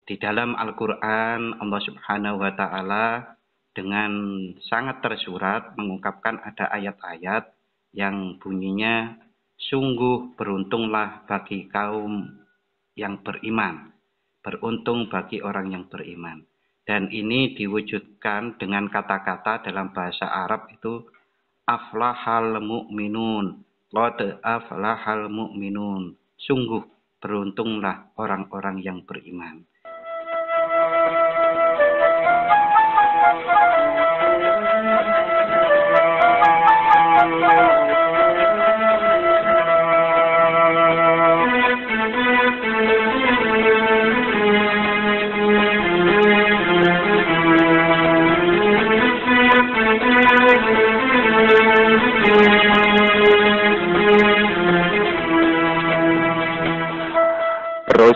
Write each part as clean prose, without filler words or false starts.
Di dalam Al-Quran, Allah Subhanahu wa Ta'ala dengan sangat tersurat mengungkapkan ada ayat-ayat yang bunyinya, sungguh beruntunglah bagi kaum yang beriman, beruntung bagi orang yang beriman. Dan ini diwujudkan dengan kata-kata dalam bahasa Arab itu aflahal mu'minun, qad aflahal mu'minun, sungguh beruntunglah orang-orang yang beriman.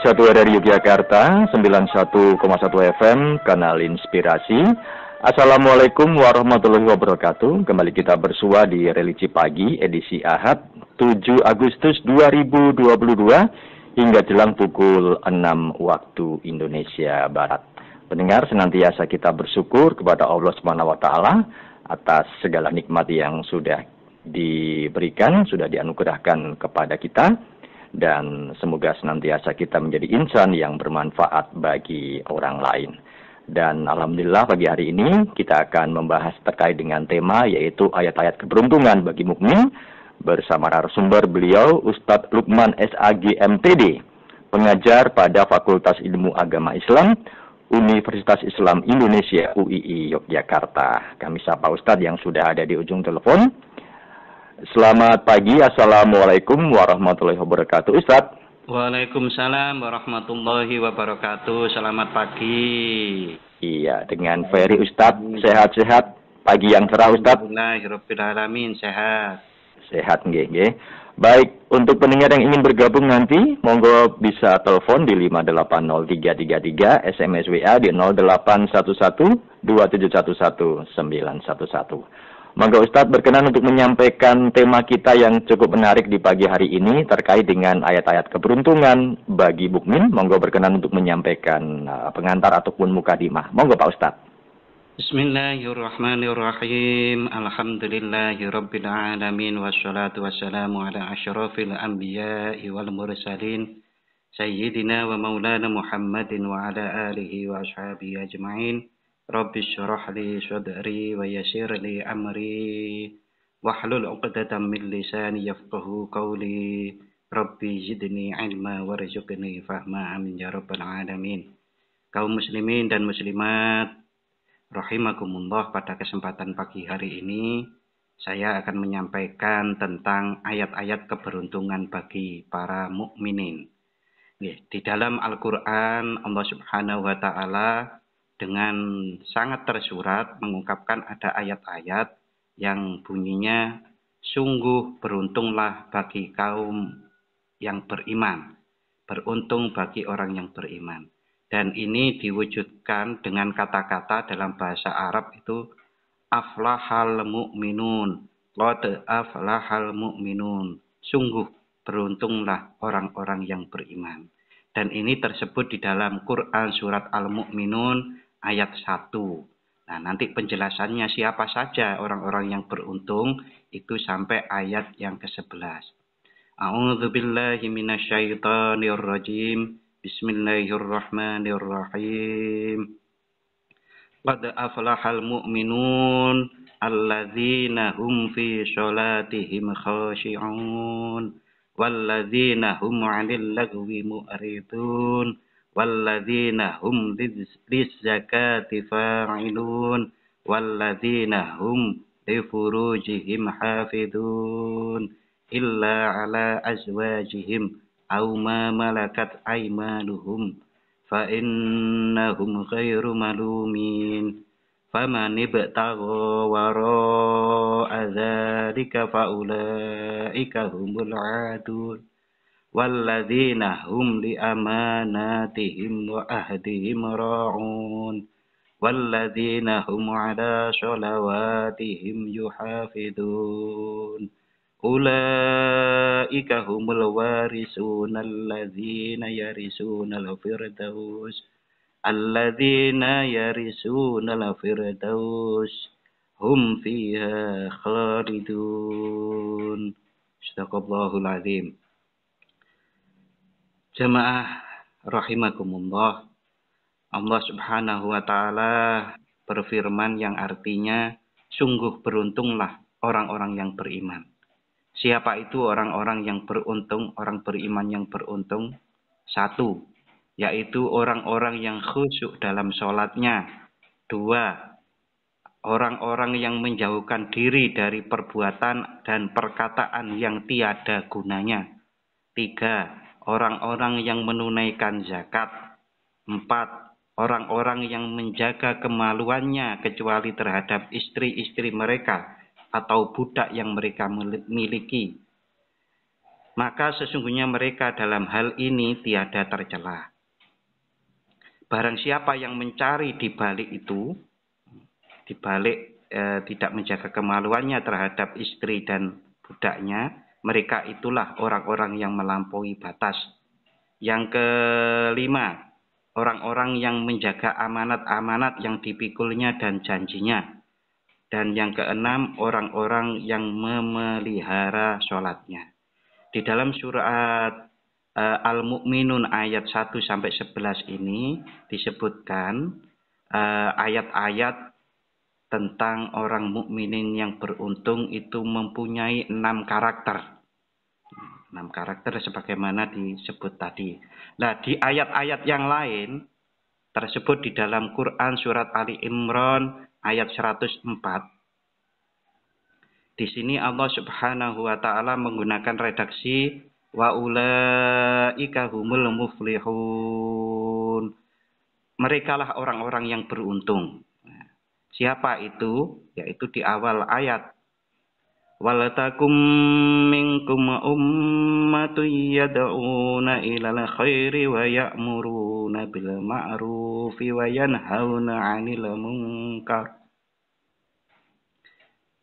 Satu dari Yogyakarta, 91,1 FM, Kanal Inspirasi. Assalamualaikum warahmatullahi wabarakatuh. Kembali kita bersua di Religi Pagi, edisi Ahad, 7 Agustus 2022, hingga jelang pukul 6 waktu Indonesia Barat. Pendengar, senantiasa kita bersyukur kepada Allah SWT atas segala nikmat yang sudah diberikan, sudah dianugerahkan kepada kita. Dan semoga senantiasa kita menjadi insan yang bermanfaat bagi orang lain. Dan alhamdulillah pagi hari ini kita akan membahas terkait dengan tema yaitu ayat-ayat keberuntungan bagi mukmin bersama narasumber beliau Ustadz Lukman SAG MTD, pengajar pada Fakultas Ilmu Agama Islam Universitas Islam Indonesia UII Yogyakarta. Kami sapa Ustadz yang sudah ada di ujung telepon. Selamat pagi, Assalamualaikum warahmatullahi wabarakatuh, Ustadz. Waalaikumsalam warahmatullahi wabarakatuh. Selamat pagi. Iya, dengan Ferry Ustadz, sehat-sehat. Pagi yang cerah, Ustadz. Alhamdulillahirrahmanirrahim, sehat. Sehat, nggih. Baik, untuk pendengar yang ingin bergabung nanti, monggo bisa telepon di 5803333, SMS WA di 081127119111. Monggo Ustadz berkenan untuk menyampaikan tema kita yang cukup menarik di pagi hari ini terkait dengan ayat-ayat keberuntungan bagi mukmin. Monggo berkenan untuk menyampaikan pengantar ataupun mukadimah. Monggo Pak Ustadz. Bismillahirrahmanirrahim. Alhamdulillahirabbil alamin wassalatu wassalamu ala asyrafil anbiya'i wal mursalin sayyidina wa maulana Muhammadin wa ala alihi wa ashabihi ajma'in. Rabbi syrah li sadri wa yassir li amri wahlul 'uqdatam min lisani yafqahu qawli. Rabbi zidni ilma warzuqni fahma, amin ya rabbal alamin. Kaum muslimin dan muslimat rahimakumullah, pada kesempatan pagi hari ini saya akan menyampaikan tentang ayat-ayat keberuntungan bagi para mukminin. Di dalam Al-Qur'an Allah Subhanahu wa Ta'ala dengan sangat tersurat mengungkapkan ada ayat-ayat yang bunyinya, sungguh beruntunglah bagi kaum yang beriman, beruntung bagi orang yang beriman. Dan ini diwujudkan dengan kata-kata dalam bahasa Arab itu aflahal mu'minun, qad aflahal mu'minun, sungguh beruntunglah orang-orang yang beriman. Dan ini tersebut di dalam Quran surat Al-Mu'minun ayat 1. Nah, nanti penjelasannya siapa saja orang-orang yang beruntung itu sampai ayat yang ke-11. A'udzubillahi minasyaitonir rajim. Bismillahirrahmanirrahim. Qad aflahal mu'minun alladzina hum fi sholatihim khashi'un walladzina hum 'anil lagwi mu'ridun walladzina hum lizzakati fa'ilun walladzina hum lifurujihim hafidun illa ala azwajihim aw ma malakat aymanuhum fa innahum ghairu malumin faman ibtagha wara'a dzalika faulaika humul 'adun walladzina hum li amanatihim wa ahdihim ra'un walladzina hum 'ala sholawatihim yuhafidun ulaika humul warisuna alladzina yarisuna al-firdaus alladzina yarisunal firdaus hum fiha khalidun. Sadaqallahul azim. Jamaah rahimakumullah. Allah Subhanahu wa taala berfirman yang artinya sungguh beruntunglah orang-orang yang beriman. Siapa itu orang-orang yang beruntung, orang beriman yang beruntung? Satu, yaitu orang-orang yang khusyuk dalam sholatnya. Dua, orang-orang yang menjauhkan diri dari perbuatan dan perkataan yang tiada gunanya. Tiga, orang-orang yang menunaikan zakat. Empat, orang-orang yang menjaga kemaluannya kecuali terhadap istri-istri mereka atau budak yang mereka miliki. Maka sesungguhnya mereka dalam hal ini tiada tercela. Barang siapa yang mencari di balik itu, di balik tidak menjaga kemaluannya terhadap istri dan budaknya, mereka itulah orang-orang yang melampaui batas. Yang kelima, orang-orang yang menjaga amanat-amanat yang dipikulnya dan janjinya. Dan yang keenam, orang-orang yang memelihara sholatnya. Di dalam surat Al-Mu'minun ayat 1-11 ini disebutkan ayat-ayat tentang orang mukminin yang beruntung itu mempunyai 6 karakter. 6 karakter sebagaimana disebut tadi. Nah, di ayat-ayat yang lain tersebut di dalam Quran surat Ali Imran ayat 104. Di sini Allah Subhanahu wa taala menggunakan redaksi wa ulaika humul muflihun. Merekalah orang-orang yang beruntung. Siapa itu? Yaitu di awal ayat. Walatakum minkum ummatun yad'una ilal khairi wa ya'muruna bil ma'rufi wa yanhauna 'anil munkar.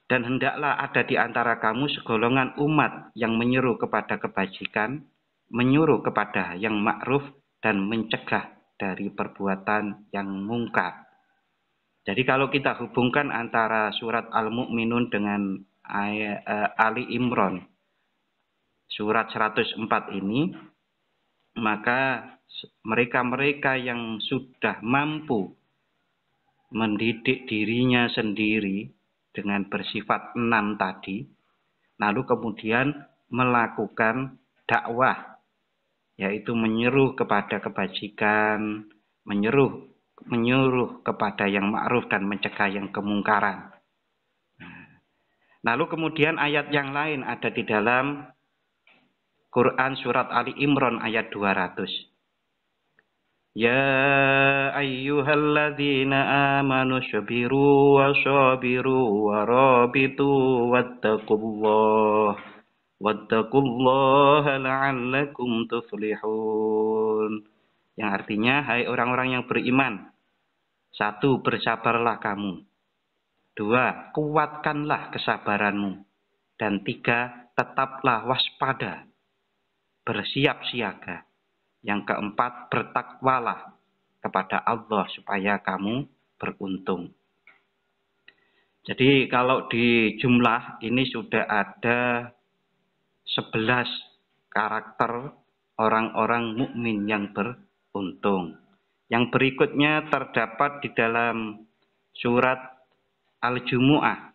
Dan hendaklah ada di antara kamu segolongan umat yang menyeru kepada kebajikan, menyuruh kepada yang ma'ruf dan mencegah dari perbuatan yang mungkar. Jadi kalau kita hubungkan antara surat Al-Mu'minun dengan Ali Imran surat 104 ini, maka mereka-mereka yang sudah mampu mendidik dirinya sendiri dengan bersifat 6 tadi, lalu kemudian melakukan dakwah, yaitu menyeru kepada kebajikan, menyuruh kepada yang ma'ruf dan mencegah yang kemungkaran. Lalu kemudian ayat yang lain ada di dalam Quran surat Ali Imran ayat 200. Ya ayyuhalladzina amanu sabiru wa sabiru wa rabitu wattaqullaha la'allakum tuflihun. Yang artinya, hai orang-orang yang beriman, 1, bersabarlah kamu. 2, kuatkanlah kesabaranmu. Dan 3, tetaplah waspada, bersiap siaga. Yang keempat, bertakwalah kepada Allah supaya kamu beruntung. Jadi kalau di jumlah ini sudah ada 11 karakter orang-orang mukmin yang beruntung. Yang berikutnya terdapat di dalam surat Al-Jumu'ah.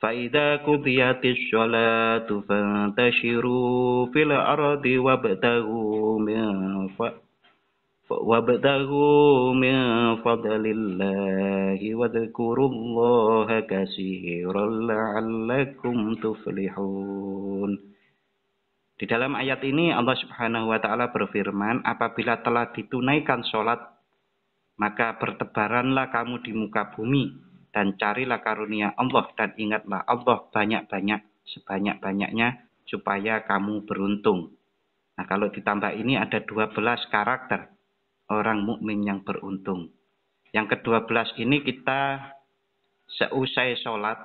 فَإِذَا قُضِيَتِ الصَّلَاةُ فَانْتَشِرُوا فِي الْأَرْضِ وَابْتَغُوا مِنْ فَضْلِ اللَّهِ وَاذْكُرُوا اللَّهَ كَثِيرًا لَعَلَّكُمْ تُفْلِحُونَ. Di dalam ayat ini Allah Subhanahu wa taala berfirman, apabila telah ditunaikan sholat, maka bertebaranlah kamu di muka bumi dan carilah karunia Allah dan ingatlah Allah banyak-banyak sebanyak-banyaknya supaya kamu beruntung. Nah, kalau ditambah ini ada 12 karakter orang mukmin yang beruntung. Yang ke-12 ini kita seusai sholat,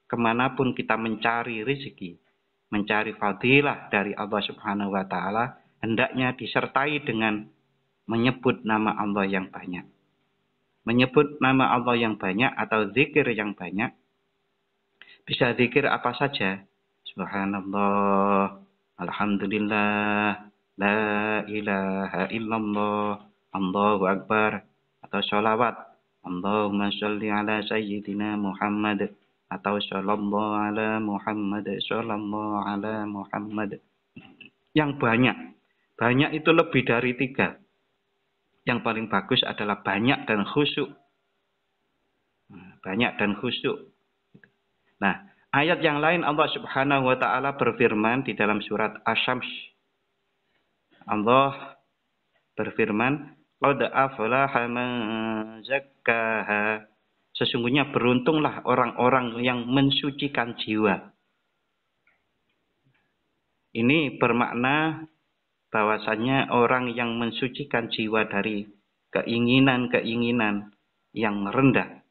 kemanapun kita mencari rezeki, mencari fadilah dari Allah Subhanahu wa taala, hendaknya disertai dengan menyebut nama Allah yang banyak. menyebut nama Allah yang banyak atau zikir yang banyak. Bisa zikir apa saja. Subhanallah, alhamdulillah, la ilaha illallah, Allahu akbar, atau sholawat. Allahumma sholli ala sayyidina Muhammad, atau shollallahu ala Muhammad, shollallahu ala Muhammad. Yang banyak. Banyak itu lebih dari 3. Yang paling bagus adalah banyak dan khusyuk. Banyak dan khusyuk. Nah, ayat yang lain Allah Subhanahu wa taala berfirman di dalam surat Asy-Syams. Allah berfirman, "Qad aflaha man zakkaha." Sesungguhnya beruntunglah orang-orang yang mensucikan jiwa. Ini bermakna bahwasannya orang yang mensucikan jiwa dari keinginan-keinginan yang rendah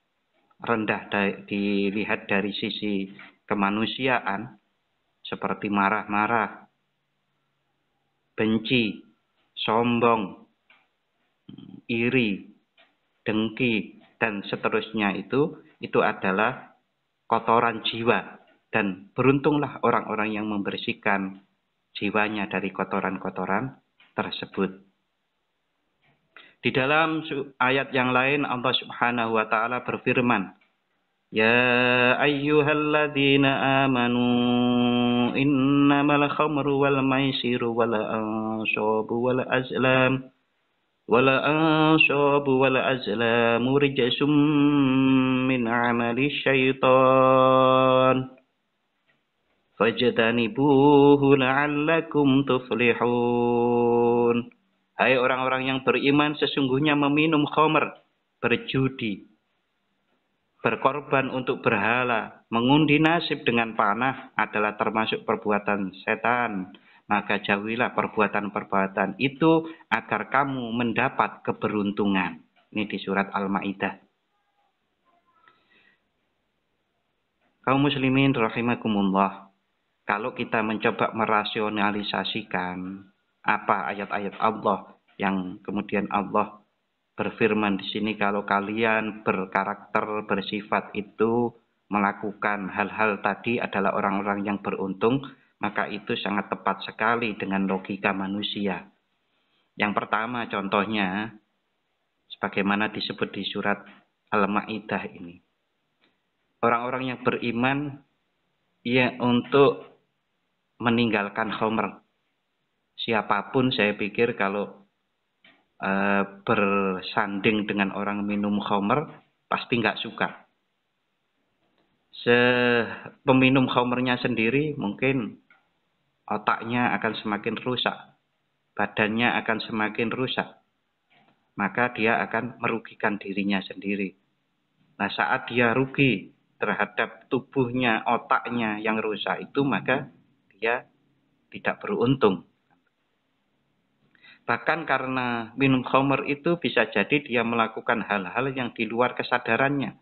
dilihat dari sisi kemanusiaan, seperti marah-marah, benci, sombong, iri, dengki, dan seterusnya itu adalah kotoran jiwa. Dan beruntunglah orang-orang yang membersihkan jiwanya dari kotoran-kotoran tersebut. Di dalam ayat yang lain Allah Subhanahu wa taala berfirman, "Ya ayyuhalladzina amanu innamal khamru wal maisiru wal anshabu wal azlamu rijsum min 'amali syaitan. Fajtanibuhu la'allakum tuflihun." Hai orang-orang yang beriman, sesungguhnya meminum khamr, berjudi, berkorban untuk berhala, mengundi nasib dengan panah adalah termasuk perbuatan setan. Maka jauhilah perbuatan-perbuatan itu agar kamu mendapat keberuntungan. Ini di surat Al-Maidah. Kaum muslimin rahimakumullah. Kalau kita mencoba merasionalisasikan apa ayat-ayat Allah yang kemudian Allah berfirman di sini, kalau kalian berkarakter, bersifat itu melakukan hal-hal tadi adalah orang-orang yang beruntung, maka itu sangat tepat sekali dengan logika manusia. Yang pertama contohnya, sebagaimana disebut di surat Al-Maidah ini. Orang-orang yang beriman ya untuk meninggalkan khamr. Siapapun saya pikir kalau bersanding dengan orang minum khamr pasti nggak suka. Peminum khamrnya sendiri mungkin otaknya akan semakin rusak, badannya akan semakin rusak, maka dia akan merugikan dirinya sendiri. Nah, saat dia rugi terhadap tubuhnya, otaknya yang rusak itu, maka dia tidak beruntung. Bahkan karena minum khamr itu bisa jadi dia melakukan hal-hal yang di luar kesadarannya.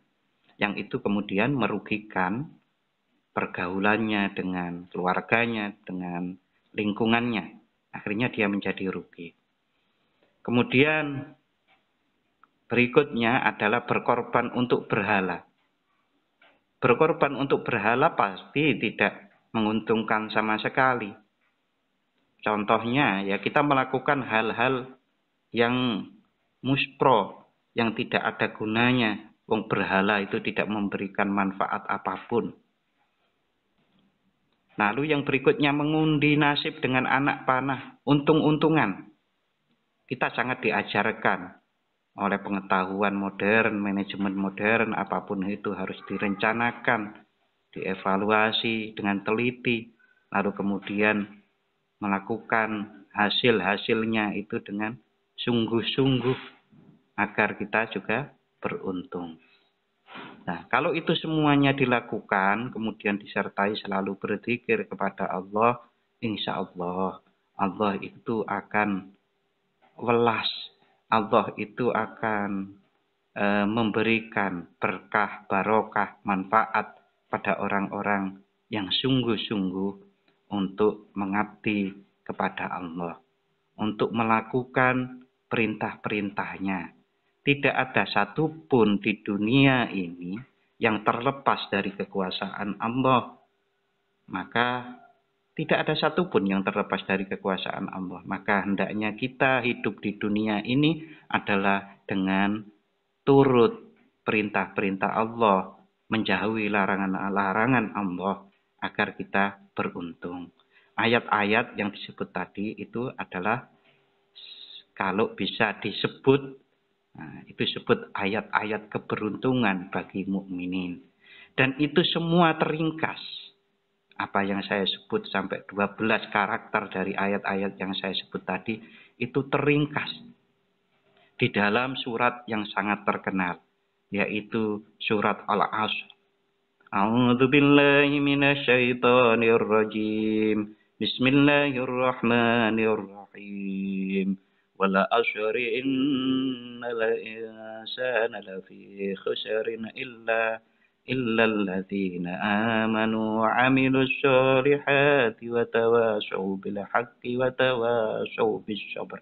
Yang itu kemudian merugikan pergaulannya dengan keluarganya, dengan lingkungannya. Akhirnya dia menjadi rugi. Kemudian berikutnya adalah berkorban untuk berhala. Berkorban untuk berhala pasti tidak menguntungkan sama sekali. Contohnya, ya kita melakukan hal-hal yang muspro, yang tidak ada gunanya. Wong berhala itu tidak memberikan manfaat apapun. Lalu yang berikutnya mengundi nasib dengan anak panah, untung-untungan. Kita sangat diajarkan oleh pengetahuan modern, manajemen modern, apapun itu harus direncanakan, dievaluasi dengan teliti, lalu kemudian melakukan hasil-hasilnya itu dengan sungguh-sungguh agar kita juga beruntung. Nah, kalau itu semuanya dilakukan, kemudian disertai selalu berzikir kepada Allah, insya Allah, Allah itu akan welas, Allah itu akan memberikan berkah, barokah, manfaat pada orang-orang yang sungguh-sungguh untuk mengabdi kepada Allah, untuk melakukan perintah-perintahnya, tidak ada satupun di dunia ini yang terlepas dari kekuasaan Allah. Maka tidak ada satupun yang terlepas dari kekuasaan Allah. Maka hendaknya kita hidup di dunia ini adalah dengan turut perintah-perintah Allah, menjauhi larangan-larangan Allah agar kita beruntung. Ayat-ayat yang disebut tadi itu adalah kalau bisa disebut, itu disebut ayat-ayat keberuntungan bagi mukminin. Dan itu semua teringkas. Apa yang saya sebut sampai 12 karakter dari ayat-ayat yang saya sebut tadi, itu teringkas di dalam surat yang sangat terkenal, yaitu surat Al-Asr. A'udzu billahi minasyaitonir rajim. Bismillahirrahmanirrahim. Wal 'asri innal insana lafi khusrin illa alladzina amanu wa 'amilus solihati wa tawashaw bil haqqi wa tawashaw bis sabr.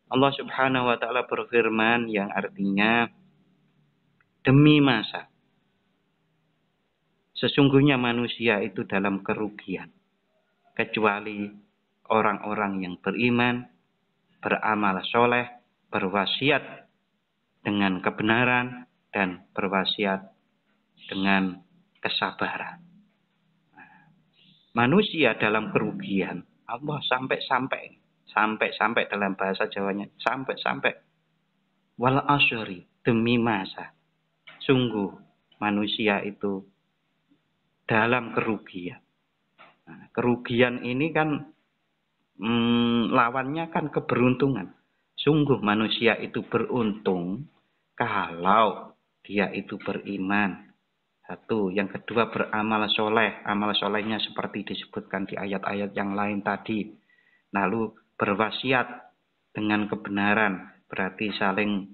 Allah Subhanahu wa taala berfirman yang artinya, demi masa sesungguhnya manusia itu dalam kerugian kecuali orang-orang yang beriman, beramal soleh, berwasiat dengan kebenaran, dan berwasiat dengan kesabaran. Manusia dalam kerugian, Allah sampai dalam bahasa Jawanya, sampai. Wal asyri, demi masa. Sungguh manusia itu dalam kerugian. Nah, kerugian ini kan lawannya kan keberuntungan. Sungguh manusia itu beruntung kalau dia itu beriman. Satu. Yang kedua, beramal soleh. Amal solehnya seperti disebutkan di ayat-ayat yang lain tadi. Lalu berwasiat dengan kebenaran. Berarti saling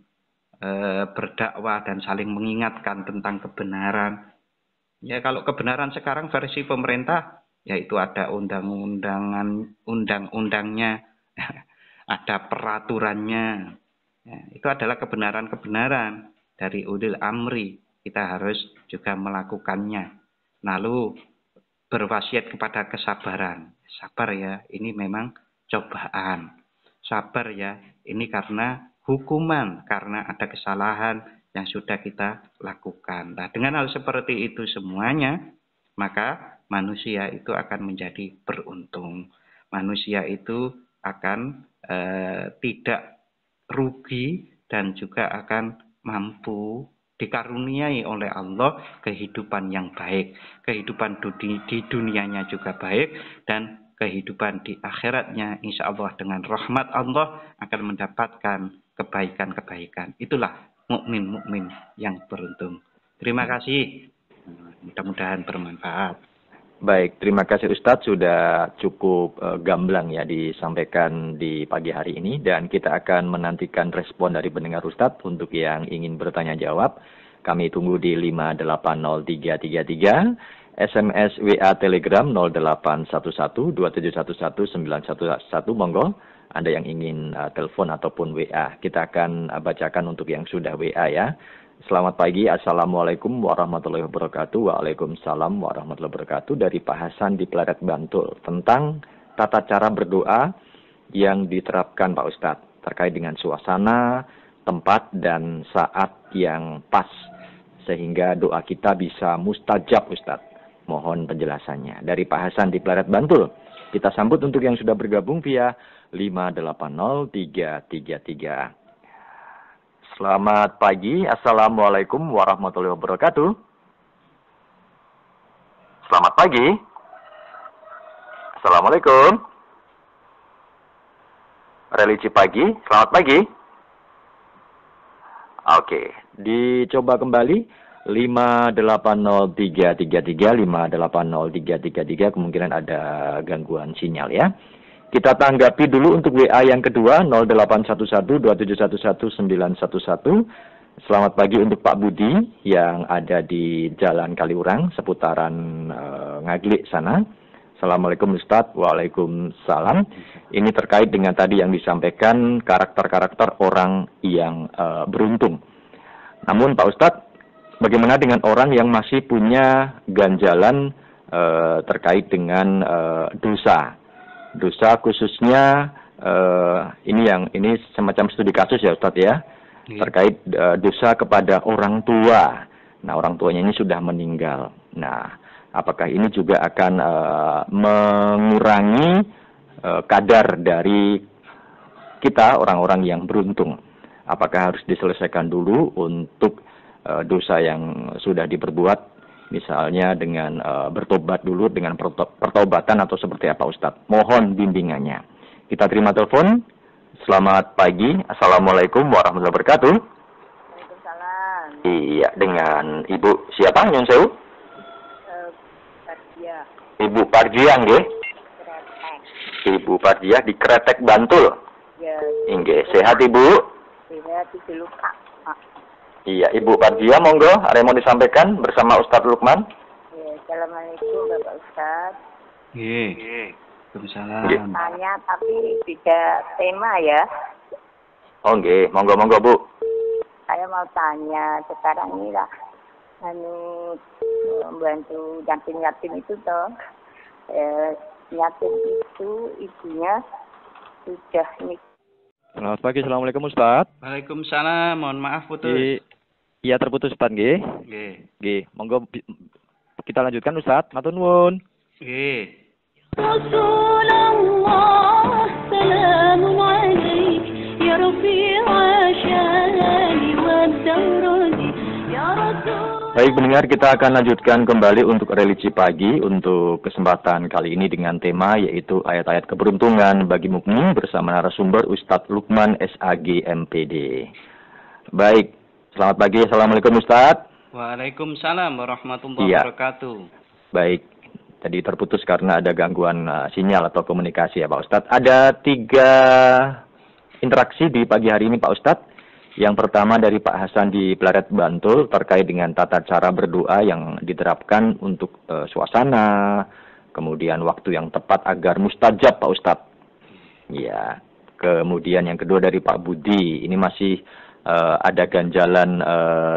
berdakwah dan saling mengingatkan tentang kebenaran. Ya, kalau kebenaran sekarang versi pemerintah, yaitu ada undang-undangnya, ada peraturannya. Ya, itu adalah kebenaran-kebenaran dari ulil amri. Kita harus juga melakukannya. Lalu berwasiat kepada kesabaran. Sabar ya, ini memang cobaan. Sabar ya, ini karena hukuman, karena ada kesalahan yang sudah kita lakukan. Nah, dengan hal seperti itu semuanya, maka manusia itu akan menjadi beruntung. Manusia itu akan tidak rugi dan juga akan mampu dikaruniai oleh Allah kehidupan yang baik. Kehidupan di dunianya juga baik, dan kehidupan di akhiratnya insya Allah dengan rahmat Allah akan mendapatkan kebaikan-kebaikan. Itulah mukmin-mukmin yang beruntung. Terima kasih. Mudah-mudahan bermanfaat. Baik, terima kasih Ustadz, sudah cukup gamblang ya disampaikan di pagi hari ini, dan kita akan menantikan respon dari pendengar Ustadz. Untuk yang ingin bertanya jawab, kami tunggu di 5803333, SMS WA Telegram 081127119111. Monggo, Anda yang ingin telepon ataupun WA, kita akan bacakan untuk yang sudah WA ya. Selamat pagi, Assalamualaikum warahmatullahi wabarakatuh. Waalaikumsalam warahmatullahi wabarakatuh. Dari Pak Hasan di Pleret, Bantul. Tentang tata cara berdoa yang diterapkan Pak Ustadz. Terkait dengan suasana, tempat, dan saat yang pas. Sehingga doa kita bisa mustajab Ustadz. Mohon penjelasannya. Dari Pak Hasan di Pleret, Bantul. Kita sambut untuk yang sudah bergabung via 5803333. Selamat pagi, Assalamualaikum warahmatullahi wabarakatuh. Selamat pagi. Assalamualaikum. Religi pagi, selamat pagi. Oke, dicoba kembali 5803333, 5803333, kemungkinan ada gangguan sinyal ya. Kita tanggapi dulu untuk WA yang kedua 081127111911. Selamat pagi untuk Pak Budi yang ada di Jalan Kaliurang seputaran Ngaglik sana. Assalamualaikum Ustadz. Waalaikumsalam. Ini terkait dengan tadi yang disampaikan karakter-karakter orang yang beruntung. Namun Pak Ustadz, bagaimana dengan orang yang masih punya ganjalan terkait dengan dosa? Dosa khususnya ini semacam studi kasus ya Ustadz ya, terkait dosa kepada orang tua. Nah, orang tuanya ini sudah meninggal. Nah, apakah ini juga akan mengurangi kadar dari kita orang-orang yang beruntung? Apakah harus diselesaikan dulu untuk dosa yang sudah diperbuat, misalnya dengan bertobat dulu dengan pertobatan atau seperti apa Ustadz? Mohon bimbingannya. Kita terima telepon. Selamat pagi. Assalamualaikum warahmatullahi wabarakatuh. Waalaikumsalam. Iya, dengan Ibu siapa? Nyun Sewu? Pardia. Ibu Parjiah nggih. Kretek. Ibu Parjiah di Kretek, Bantul. Ya. Nggih, sehat Ibu? Saya tidak luka. Iya, Ibu Parjiah monggo, ada yang mau disampaikan bersama Ustadz Lukman? Ya, Assalamualaikum Bapak Ustaz. Nggih. Waalaikumsalam. Tanya tapi beda tema ya. Oh nggih, monggo Bu. Saya mau tanya sekarang ini lah, membantu yatim-yatim itu toh. Yatim itu ibunya sudah nikah. Selamat pagi, Assalamualaikum Ustadz. Waalaikumsalam. Mohon maaf putus. Iya terputus Ustadz nggih. Nggih. Nggih, monggo kita lanjutkan Ustadz. Matur nuwun. Nggih. رسول الله سلام عليك يا رفيع شاني والدرجي يا رسول. Baik pendengar, kita akan lanjutkan kembali untuk religi pagi untuk kesempatan kali ini dengan tema yaitu ayat-ayat keberuntungan bagi mukmin bersama narasumber Ustadz Lukman SAG MPD. Baik, selamat pagi. Assalamualaikum Ustadz. Waalaikumsalam warahmatullahi Iya. wabarakatuh. Baik, tadi terputus karena ada gangguan sinyal atau komunikasi ya Pak Ustadz. Ada 3 interaksi di pagi hari ini Pak Ustadz. Yang pertama dari Pak Hasan di Pleret Bantul terkait dengan tata cara berdoa yang diterapkan untuk suasana, kemudian waktu yang tepat agar mustajab Pak Ustadz. Ya, kemudian yang kedua dari Pak Budi, ini masih ada ganjalan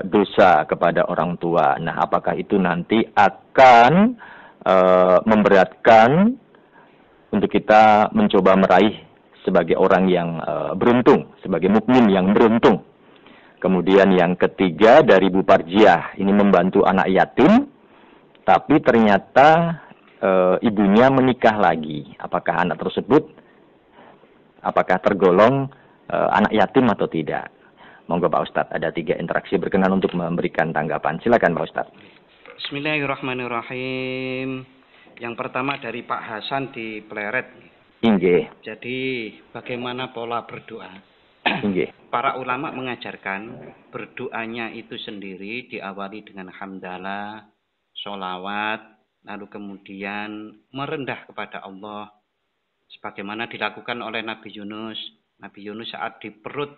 dosa kepada orang tua. Nah, apakah itu nanti akan memberatkan untuk kita mencoba meraih sebagai orang yang beruntung, sebagai mukmin yang beruntung. Kemudian yang ketiga dari Bu Parjiah, ini membantu anak yatim, tapi ternyata ibunya menikah lagi. Apakah anak tersebut, apakah tergolong anak yatim atau tidak? Monggo Pak Ustadz, ada 3 interaksi, berkenan untuk memberikan tanggapan. Silakan Pak Ustadz. Bismillahirrahmanirrahim. Yang pertama dari Pak Hasan di Pleret. Inggih. Jadi bagaimana pola berdoa? Inggih. Para ulama mengajarkan berdoanya itu sendiri diawali dengan hamdalah, sholawat, lalu kemudian merendah kepada Allah. Sebagaimana dilakukan oleh Nabi Yunus. Nabi Yunus saat di perut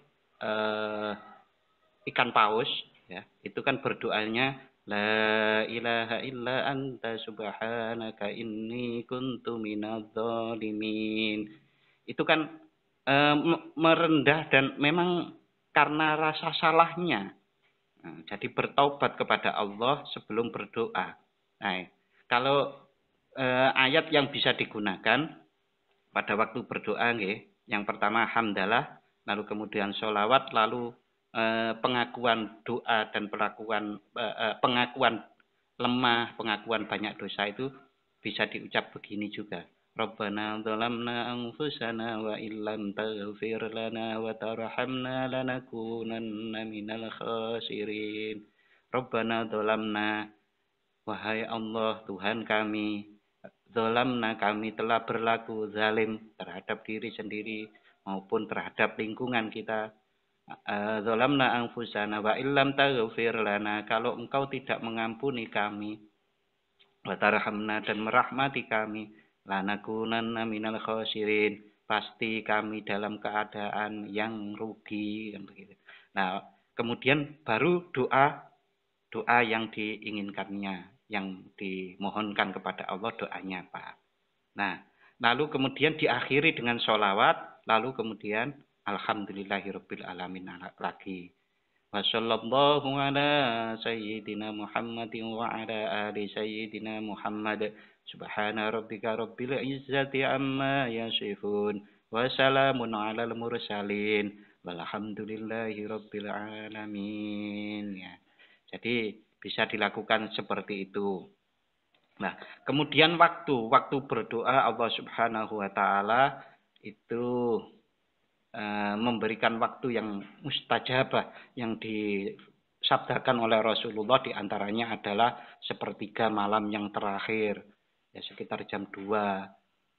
ikan paus, ya, itu kan berdoanya La ilaha illa anta subhanaka inni kuntu minadz zalimin. Itu kan merendah dan memang karena rasa salahnya. Nah, jadi bertaubat kepada Allah sebelum berdoa. Nah, kalau ayat yang bisa digunakan pada waktu berdoa, yang pertama hamdalah, lalu kemudian sholawat, lalu pengakuan doa dan pengakuan lemah, pengakuan banyak dosa itu bisa diucap begini juga. Rabbana dzalamna anfusana wa illam taghfir lana wa tarhamna lanakunanna minal khasirin. Rabbana dzalamna, wahai Allah Tuhan kami, dzalamna kami telah berlaku zalim terhadap diri sendiri maupun terhadap lingkungan kita. Zalamna anfusana wa illam taghfir lana, kalau engkau tidak mengampuni kami, wa tarhamna dan merahmati kami, lanakunanna minal khasirin, pasti kami dalam keadaan yang rugi, kan begitu. Nah, kemudian baru doa yang diinginkannya, yang dimohonkan kepada Allah, doanya apa? Nah, lalu kemudian diakhiri dengan sholawat, lalu kemudian alhamdulillahirabbil alamin lagi. Wassallallahu ala sayyidina Muhammadin wa ala ali sayyidina Muhammad. Subhana rabbika rabbil izzati amma yasifun. Wassalamun alal mursalin. Walhamdulillahi rabbil alamin. Ya. Jadi bisa dilakukan seperti itu. Nah, kemudian waktu berdoa Allah Subhanahu wa taala itu memberikan waktu yang mustajabah yang disabdakan oleh Rasulullah, diantaranya adalah sepertiga malam yang terakhir, ya sekitar jam 2,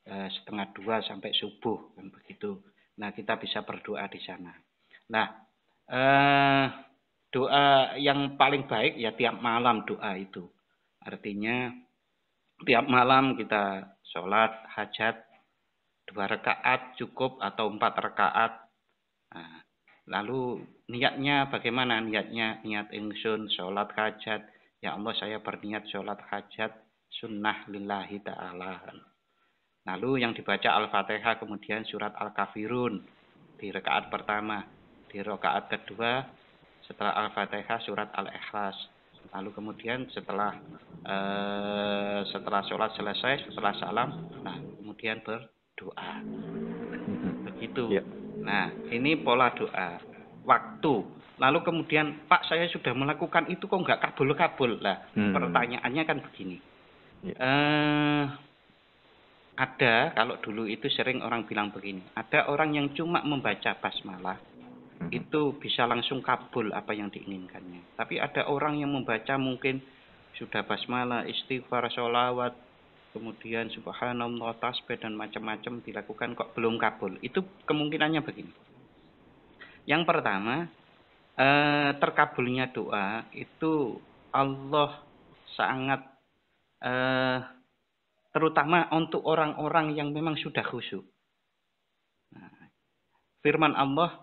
setengah 2 sampai subuh, kan begitu. Nah, kita bisa berdoa di sana. Nah, doa yang paling baik ya tiap malam doa itu. Artinya tiap malam kita sholat hajat 2 rakaat cukup atau 4 rakaat. Nah, lalu niatnya bagaimana? Niat ingsun sholat hajat. Ya Allah, saya berniat sholat hajat sunnah lillahi ta'ala. Lalu yang dibaca Al-Fatihah, kemudian surat Al-Kafirun di rakaat pertama. Di rakaat kedua setelah Al-Fatihah surat Al-Ikhlas. Lalu kemudian setelah sholat selesai, setelah salam, nah kemudian berdoa. Begitu. Ya. Nah, ini pola doa. Waktu. Lalu kemudian, Pak, saya sudah melakukan itu kok nggak kabul-kabul. Lah, pertanyaannya kan begini. Ya. Ada, kalau dulu itu sering orang bilang begini. Ada orang yang cuma membaca basmalah, itu bisa langsung kabul apa yang diinginkannya. Tapi ada orang yang membaca mungkin sudah basmalah, istighfar, sholawat, kemudian subhanallah, tasbih dan macam-macam dilakukan kok belum kabul. Itu kemungkinannya begini. Yang pertama, terkabulnya doa itu Allah sangat terutama untuk orang-orang yang memang sudah khusyuk. Nah, firman Allah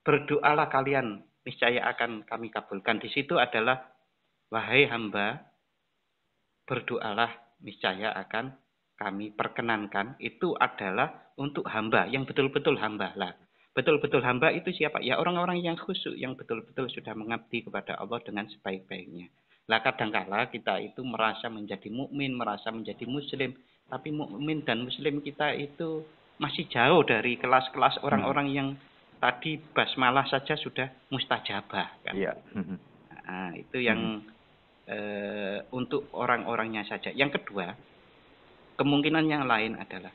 berdoalah kalian niscaya akan kami kabulkan. Di situ adalah wahai hamba berdoalah niscaya akan kami perkenankan. Itu adalah untuk hamba yang betul-betul hamba lah. Betul-betul hamba itu siapa? Ya orang-orang yang khusyuk, yang betul-betul sudah mengabdi kepada Allah dengan sebaik-baiknya. Lah kadangkala kita itu merasa menjadi mukmin, merasa menjadi muslim, tapi mukmin dan muslim kita itu masih jauh dari kelas-kelas orang-orang yang tadi basmalah saja sudah mustajabah kan. Iya. Nah, itu yang untuk orang-orangnya saja. Yang kedua, kemungkinan yang lain adalah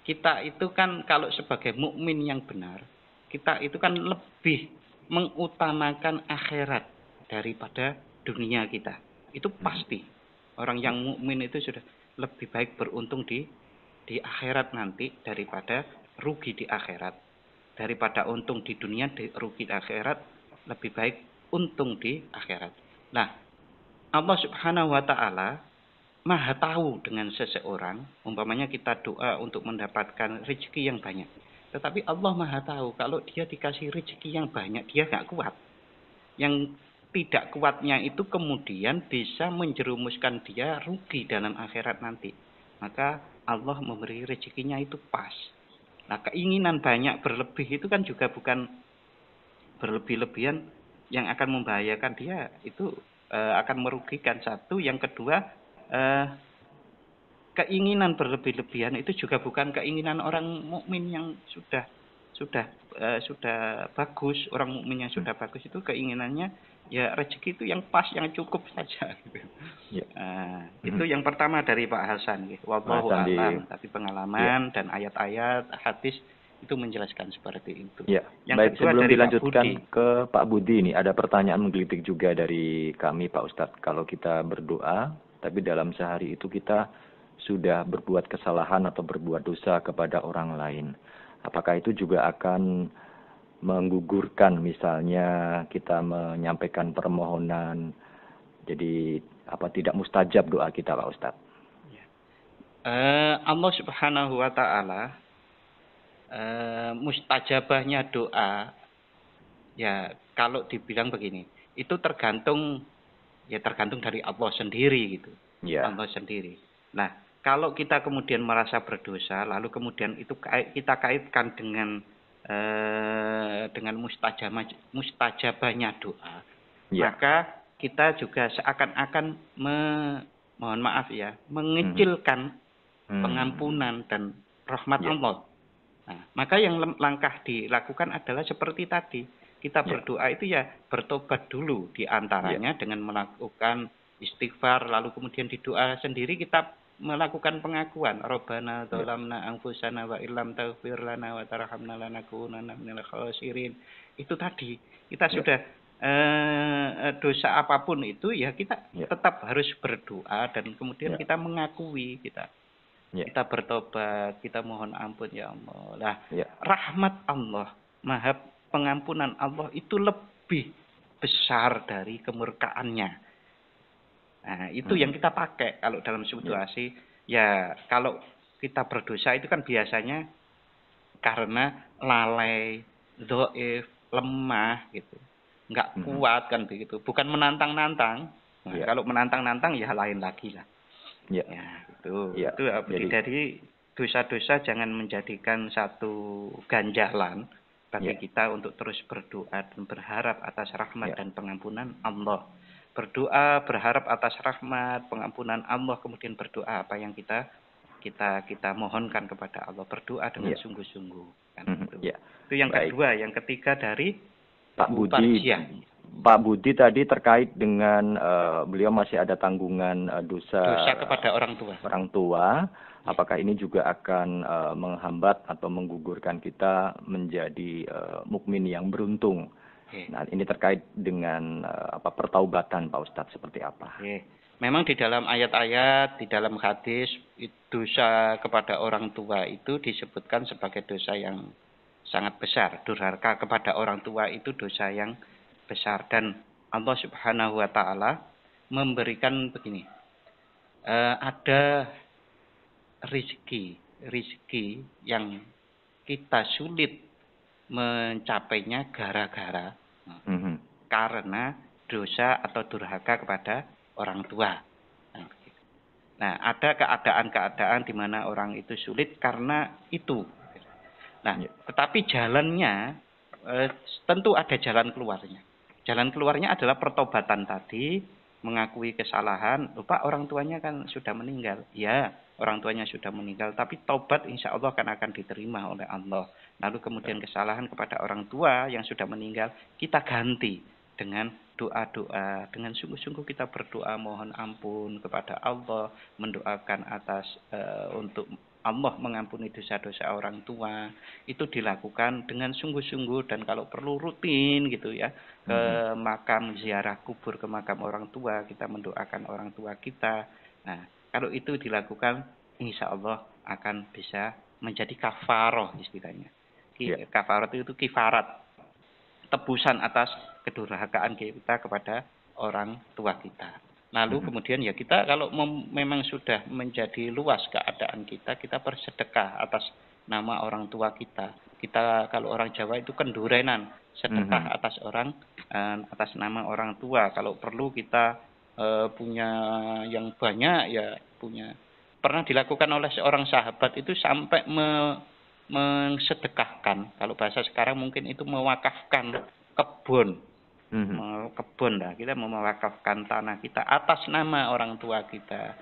kita itu kan kalau sebagai mukmin yang benar, kita itu kan lebih mengutamakan akhirat daripada dunia kita. Itu pasti. Orang yang mukmin itu sudah lebih baik beruntung di akhirat nanti daripada rugi di akhirat. Daripada untung di dunia, rugi di akhirat, lebih baik untung di akhirat. Nah, Allah Subhanahu wa taala Maha tahu dengan seseorang, umpamanya kita doa untuk mendapatkan rezeki yang banyak. Tetapi Allah Maha tahu kalau dia dikasih rezeki yang banyak, dia nggak kuat. Yang tidak kuatnya itu kemudian bisa menjerumuskan dia rugi dalam akhirat nanti. Maka Allah memberi rezekinya itu pas. Nah, keinginan banyak berlebih itu kan juga bukan berlebih-lebihan yang akan membahayakan dia. Itu akan merugikan. Satu, yang kedua, keinginan berlebih-lebihan itu juga bukan keinginan orang mukmin yang sudah bagus. Orang mukmin yang sudah bagus itu keinginannya ya rezeki itu yang pas, yang cukup saja. Ya. Itu yang pertama dari Pak Hasan. Wallahu a'lam. Tapi pengalaman dan ayat-ayat hadis itu menjelaskan seperti itu. Ya. Yang baik, kedua, sebelum dilanjutkan ke Pak Budi ini ada pertanyaan menggelitik juga dari kami Pak Ustadz. Kalau kita berdoa tapi dalam sehari itu kita sudah berbuat kesalahan atau berbuat dosa kepada orang lain, apakah itu juga akan menggugurkan, misalnya kita menyampaikan permohonan, jadi tidak mustajab doa kita Pak Ustadz? Allah Subhanahu wa taala mustajabahnya doa ya kalau dibilang begini, itu tergantung ya tergantung dari Allah sendiri gitu. Ya. Allah sendiri. Nah, kalau kita kemudian merasa berdosa, lalu kemudian itu kita kaitkan dengan mustajabahnya doa, Ya. maka kita juga seakan-akan mohon maaf ya, mengecilkan pengampunan dan rahmat Ya. Allah. Nah, maka yang langkah dilakukan adalah seperti tadi. Kita berdoa itu ya bertobat dulu di antaranya dengan melakukan istighfar, lalu kemudian di doa sendiri kita melakukan pengakuan. Rabbana dzalamna anfusana wa illam taghfir lana wa tarhamna lanakunanna minal khasirin. Itu tadi. Kita sudah dosa apapun itu ya kita tetap harus berdoa dan kemudian kita mengakui kita bertobat, kita mohon ampun ya Allah. Nah, rahmat Allah, maha pengampunan Allah itu lebih besar dari kemurkaannya. Nah, itu yang kita pakai kalau dalam situasi ya kalau kita berdosa itu kan biasanya karena lalai, dhaif, lemah gitu. Enggak kuat kan begitu. Bukan menantang-nantang. Nah, kalau menantang-nantang ya lain lagi lah. Ya, itu. Itu jadi dosa-dosa jangan menjadikan satu ganjalan bagi kita untuk terus berdoa dan berharap atas rahmat dan pengampunan Allah. Berdoa, berharap atas rahmat, pengampunan Allah, kemudian berdoa apa yang kita mohonkan kepada Allah, berdoa dengan sungguh-sungguh. Kan itu. Itu yang kedua, yang ketiga dari Pak Budi. Pak Budi tadi terkait dengan beliau masih ada tanggungan dosa kepada orang tua. Apakah ini juga akan menghambat atau menggugurkan kita menjadi mukmin yang beruntung? Nah, ini terkait dengan pertaubatan Pak Ustadz seperti apa? Memang di dalam ayat-ayat, di dalam hadis, dosa kepada orang tua itu disebutkan sebagai dosa yang sangat besar. Durhaka kepada orang tua itu dosa yang besar, dan Allah Subhanahu wa taala memberikan begini. Ada rizki yang kita sulit mencapainya gara-gara karena dosa atau durhaka kepada orang tua. Nah, ada keadaan-keadaan di mana orang itu sulit karena itu. Nah, tetapi jalannya tentu ada jalan keluarnya. Jalan keluarnya adalah pertobatan tadi, mengakui kesalahan. Pak, orang tuanya kan sudah meninggal. Ya, orang tuanya sudah meninggal, tapi tobat insya Allah akan diterima oleh Allah. Lalu kemudian kesalahan kepada orang tua yang sudah meninggal, kita ganti dengan doa-doa. Dengan sungguh-sungguh kita berdoa mohon ampun kepada Allah, mendoakan atas untuk Allah mengampuni dosa-dosa orang tua. Itu dilakukan dengan sungguh-sungguh dan kalau perlu rutin gitu ya, ke makam, ziarah kubur ke makam orang tua, kita mendoakan orang tua kita. Nah, kalau itu dilakukan insya Allah akan bisa menjadi kafaroh istilahnya. Kafaroh itu kifarat, tebusan atas kedurhakaan kita kepada orang tua kita. Lalu kemudian ya kita kalau memang sudah menjadi luas keadaan kita bersedekah atas nama orang tua kita. Kita kalau orang Jawa itu kendurenan, sedekah atas nama orang tua. Kalau perlu kita punya yang banyak ya punya. Pernah dilakukan oleh seorang sahabat itu sampai mensedekahkan. Kalau bahasa sekarang mungkin itu mewakafkan kebun. Kebun lah, kita mewakafkan tanah kita atas nama orang tua kita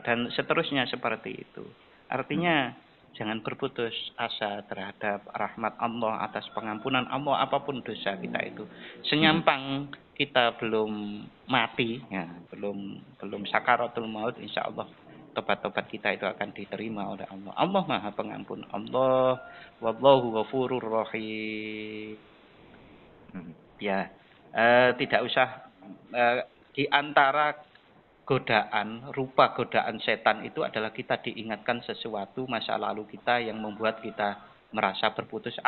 dan seterusnya seperti itu. Artinya jangan berputus asa terhadap rahmat Allah, atas pengampunan Allah apapun dosa kita itu. Senyampang kita belum mati, ya, belum sakaratul maut, insya Allah tobat-tobat kita itu akan diterima oleh Allah. Allah Maha Pengampun. Allah wallahu ghafurur rahim. Ya. Tidak usah di antara rupa godaan setan itu adalah kita diingatkan sesuatu masa lalu kita yang membuat kita merasa berputus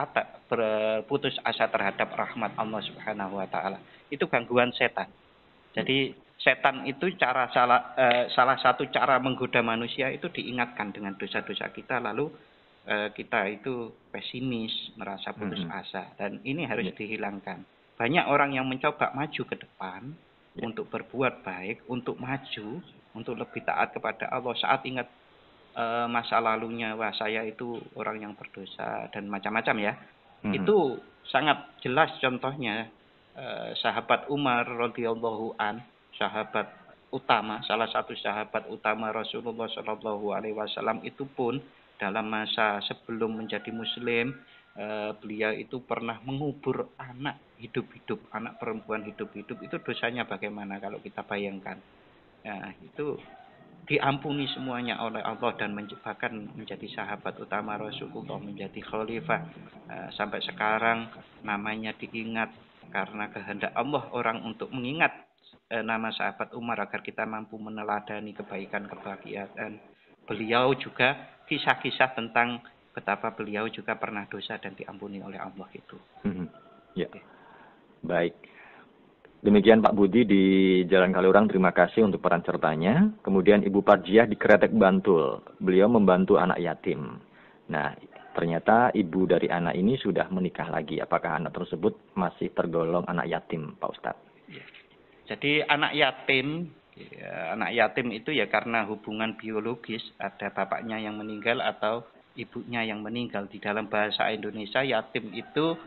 asa terhadap rahmat Allah Subhanahu wa taala. Itu gangguan setan. Jadi setan itu salah satu cara menggoda manusia itu diingatkan dengan dosa-dosa kita, lalu kita itu pesimis, merasa putus asa, dan ini harus dihilangkan. Banyak orang yang mencoba maju ke depan, untuk berbuat baik, untuk maju, untuk lebih taat kepada Allah saat ingat masa lalunya, wah saya itu orang yang berdosa dan macam-macam ya. Itu sangat jelas contohnya sahabat Umar radhiyallahu an, sahabat utama, salah satu sahabat utama Rasulullah Shallallahu Alaihi Wasallam itu pun dalam masa sebelum menjadi Muslim, beliau itu pernah mengubur anak hidup-hidup, anak perempuan hidup-hidup. Itu dosanya bagaimana kalau kita bayangkan? Nah, itu diampuni semuanya oleh Allah dan bahkan menjadi sahabat utama Rasulullah, menjadi khalifah. Sampai sekarang namanya diingat karena kehendak Allah orang untuk mengingat nama sahabat Umar agar kita mampu meneladani kebaikan-kebahagiaan beliau, juga kisah-kisah tentang betapa beliau juga pernah dosa dan diampuni oleh Allah itu. Ya. Baik. Demikian Pak Budi di Jalan Kaliurang, terima kasih untuk peran sertanya. Kemudian Ibu Parjiah di Kretek Bantul, beliau membantu anak yatim. Nah, ternyata ibu dari anak ini sudah menikah lagi. Apakah anak tersebut masih tergolong anak yatim, Pak Ustadz? Ya. Jadi anak yatim itu ya karena hubungan biologis, ada bapaknya yang meninggal atau ibunya yang meninggal. Di dalam bahasa Indonesia yatim itu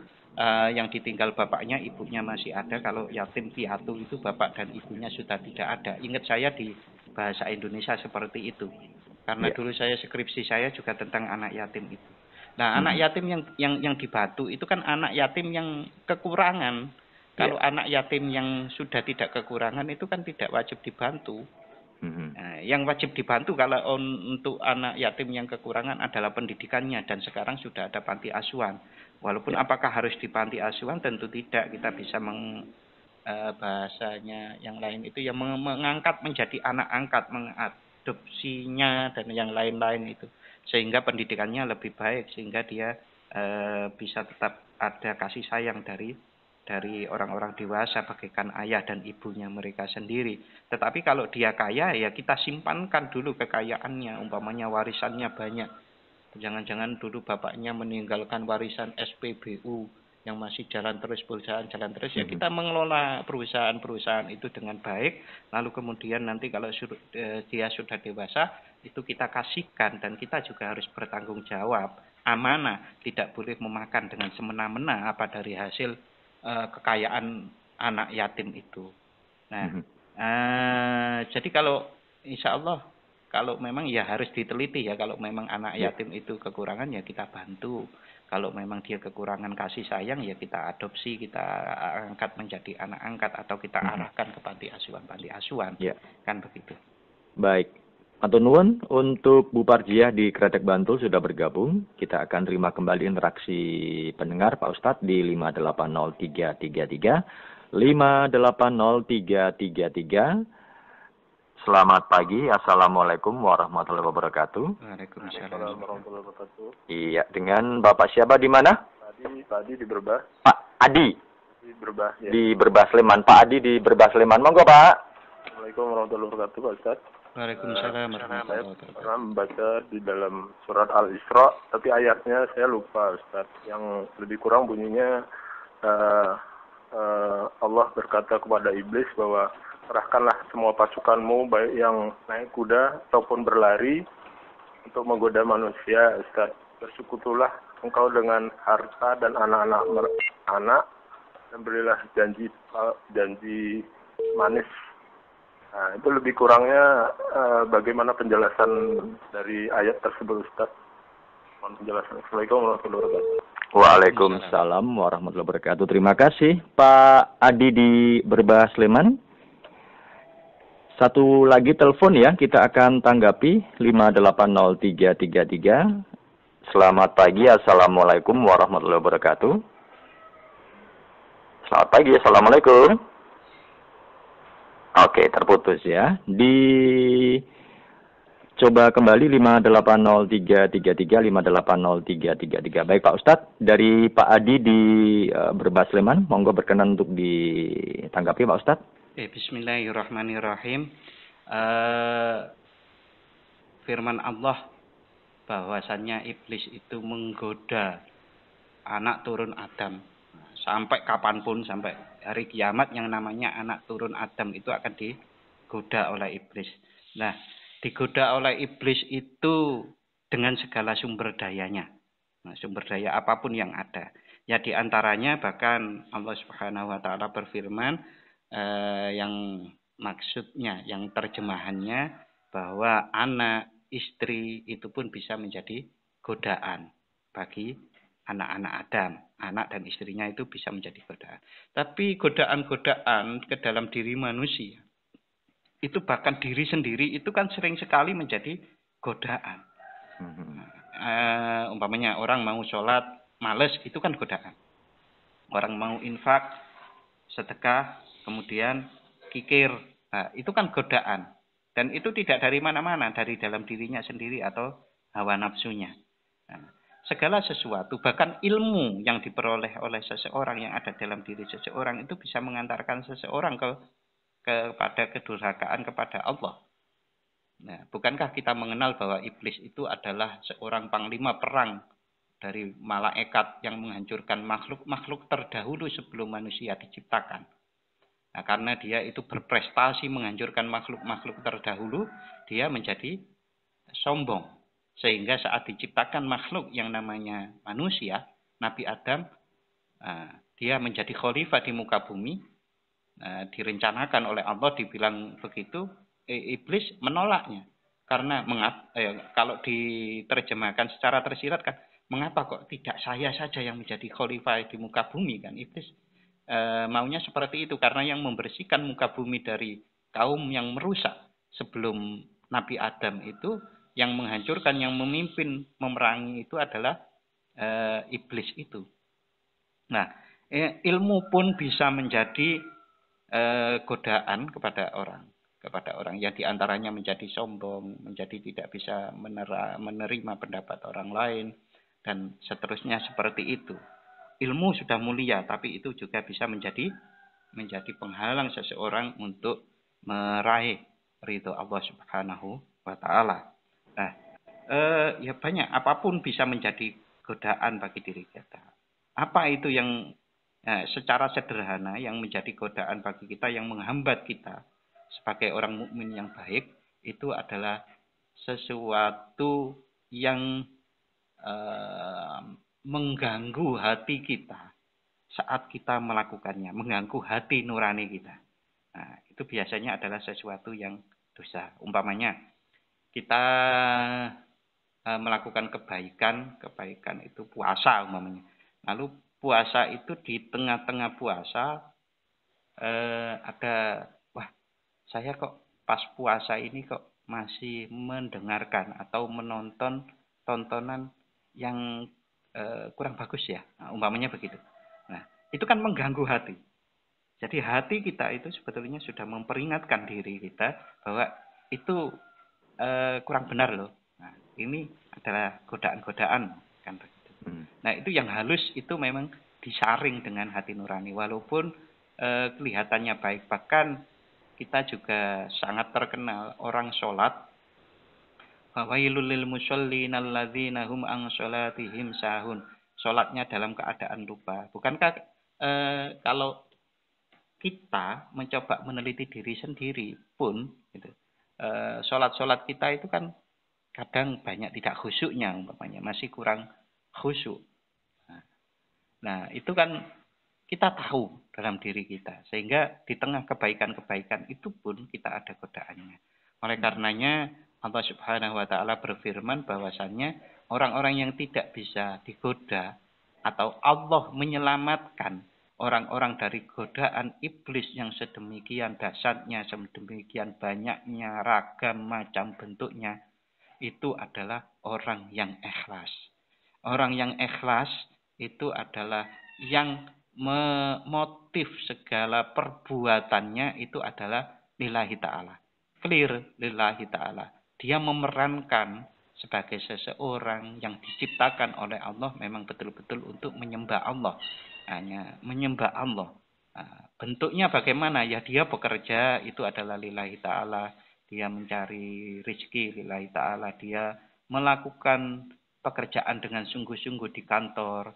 yang ditinggal bapaknya, ibunya masih ada. Kalau yatim piatu itu bapak dan ibunya sudah tidak ada. Ingat saya di bahasa Indonesia seperti itu. Karena dulu saya skripsi saya juga tentang anak yatim itu. Nah, anak yatim yang dibantu itu kan anak yatim yang kekurangan. Kalau anak yatim yang sudah tidak kekurangan itu kan tidak wajib dibantu. Nah, yang wajib dibantu kalau untuk anak yatim yang kekurangan adalah pendidikannya, dan sekarang sudah ada panti asuhan. Walaupun apakah harus di panti asuhan, tentu tidak. Kita bisa bahasanya yang lain itu yang mengangkat menjadi anak angkat, mengadopsinya dan yang lain-lain itu, sehingga pendidikannya lebih baik, sehingga dia bisa tetap ada kasih sayang dari orang-orang dewasa bagaikan ayah dan ibunya mereka sendiri. Tetapi kalau dia kaya, ya kita simpankan dulu kekayaannya, umpamanya warisannya banyak. Jangan-jangan dulu bapaknya meninggalkan warisan SPBU yang masih jalan terus, perusahaan jalan terus, ya kita mengelola perusahaan-perusahaan itu dengan baik, lalu kemudian nanti kalau dia sudah dewasa, itu kita kasihkan, dan kita juga harus bertanggung jawab, amanah, tidak boleh memakan dengan semena-mena apa dari hasil kekayaan anak yatim itu. Nah, jadi kalau insya Allah, kalau memang ya harus diteliti ya, kalau memang anak yatim itu kekurangan ya kita bantu. Kalau memang dia kekurangan kasih sayang ya kita adopsi, kita angkat menjadi anak angkat, atau kita arahkan ke panti asuhan. Kan begitu. Baik. Matur nuwun untuk Bu Parjiah di Kretek Bantul sudah bergabung. Kita akan terima kembali interaksi pendengar Pak Ustadz di 5803333 5803333. Selamat pagi, Assalamualaikum warahmatullahi wabarakatuh. Waalaikumsalam warahmatullahi wabarakatuh. Iya, dengan Bapak siapa di mana? Pak Adi di Berbah. Pak Adi Di Berbah. Ya. di Berbah Sleman. Pak Adi di Berbah Sleman. Monggo Pak. Assalamualaikum warahmatullahi wabarakatuh, Pak Ustaz. Waalaikumsalam Saya pernah membaca di dalam surat Al-Isra, tapi ayatnya saya lupa, Ustaz. Yang lebih kurang bunyinya Allah berkata kepada iblis bahwa serahkanlah semua pasukanmu, baik yang naik kuda ataupun berlari, untuk menggoda manusia, Ustaz. Bersekutulah engkau dengan harta dan anak-anak, dan berilah janji manis. Nah, itu lebih kurangnya bagaimana penjelasan dari ayat tersebut, Ustaz? Mohon penjelasan. Assalamualaikum warahmatullahi wabarakatuh. Waalaikumsalam warahmatullahi wabarakatuh. Terima kasih Pak Adi di Berbah Sleman. Satu lagi telepon ya, kita akan tanggapi 5803333. Selamat pagi, Assalamualaikum warahmatullahi wabarakatuh. Selamat pagi, Assalamualaikum. Oke, terputus ya. Coba kembali 5803333 5803333. Baik Pak Ustadz, dari Pak Adi di Berbah Sleman, monggo berkenan untuk ditanggapi Pak Ustadz. Bismillahirrahmanirrahim. Firman Allah bahwasannya iblis itu menggoda anak turun Adam. sampai kapanpun, sampai hari kiamat yang namanya anak turun Adam itu akan digoda oleh iblis. Nah, digoda oleh iblis itu dengan segala sumber dayanya. Nah, sumber daya apapun yang ada. Ya di antaranya bahkan Allah Subhanahu wa taala berfirman yang maksudnya, yang terjemahannya bahwa anak, istri itu pun bisa menjadi godaan bagi anak-anak Adam. Anak dan istrinya itu bisa menjadi godaan. Tapi godaan-godaan ke dalam diri manusia, itu bahkan diri sendiri itu kan sering sekali menjadi godaan. Umpamanya orang mau sholat, males, itu kan godaan. Orang mau infak, sedekah, kemudian kikir, nah, itu kan godaan. Dan itu tidak dari mana-mana, dari dalam dirinya sendiri atau hawa nafsunya. Nah, segala sesuatu, bahkan ilmu yang diperoleh oleh seseorang yang ada dalam diri seseorang itu bisa mengantarkan seseorang kepada kedurhakaan kepada Allah. Nah, bukankah kita mengenal bahwa iblis itu adalah seorang panglima perang dari malaikat yang menghancurkan makhluk terdahulu sebelum manusia diciptakan. Nah, karena dia itu berprestasi menghancurkan makhluk terdahulu, dia menjadi sombong. Sehingga saat diciptakan makhluk yang namanya manusia, Nabi Adam, dia menjadi khalifah di muka bumi, direncanakan oleh Allah, dibilang begitu, iblis menolaknya. Karena kalau diterjemahkan secara tersirat kan, mengapa kok tidak saya saja yang menjadi khalifah di muka bumi kan? Iblis maunya seperti itu, karena yang membersihkan muka bumi dari kaum yang merusak sebelum Nabi Adam itu, yang menghancurkan, yang memimpin, memerangi itu adalah iblis itu. Nah, ilmu pun bisa menjadi godaan kepada orang yang diantaranya menjadi sombong, menjadi tidak bisa menerima pendapat orang lain, dan seterusnya seperti itu. Ilmu sudah mulia, tapi itu juga bisa menjadi penghalang seseorang untuk meraih ridho Allah Subhanahu wa taala. Nah, ya banyak, apapun bisa menjadi godaan bagi diri kita. Apa itu yang secara sederhana yang menjadi godaan bagi kita, yang menghambat kita sebagai orang mukmin yang baik, itu adalah sesuatu yang mengganggu hati kita saat kita melakukannya, mengganggu hati nurani kita. Nah, itu biasanya adalah sesuatu yang dosa. Umpamanya kita melakukan kebaikan itu puasa umpamanya. Lalu puasa itu di tengah-tengah puasa ada, wah, saya kok pas puasa ini kok masih mendengarkan atau menonton tontonan yang kurang bagus ya, nah, umpamanya begitu. Nah, itu kan mengganggu hati. Jadi hati kita itu sebetulnya sudah memperingatkan diri kita bahwa itu kurang benar loh. Nah, ini adalah godaan-godaan kan begitu. Nah, itu yang halus itu memang disaring dengan hati nurani, walaupun kelihatannya baik. Bahkan kita juga sangat terkenal orang sholat, wailul lil musallin alladzina hum an sholatihim sahun. Sholatnya dalam keadaan lupa. Bukankah kalau kita mencoba meneliti diri sendiri pun, gitu, sholat kita itu kan kadang banyak tidak khusyuknya, umpamanya masih kurang khusyuk. Nah, itu kan kita tahu dalam diri kita, sehingga di tengah kebaikan-kebaikan itu pun kita ada godaannya. Oleh karenanya Allah Subhanahu wa taala berfirman bahwasannya orang-orang yang tidak bisa digoda atau Allah menyelamatkan orang-orang dari godaan iblis yang sedemikian dahsyatnya, sedemikian banyaknya, ragam macam bentuknya, itu adalah orang yang ikhlas. Orang yang ikhlas itu adalah yang memotif segala perbuatannya itu adalah lillahi ta'ala. Clear lillahi ta'ala. Dia memerankan sebagai seseorang yang diciptakan oleh Allah memang betul-betul untuk menyembah Allah. Hanya menyembah Allah. Nah, bentuknya bagaimana? Ya dia bekerja itu adalah lillahi ta'ala. Dia mencari rezeki lillahi ta'ala. Dia melakukan pekerjaan dengan sungguh-sungguh di kantor.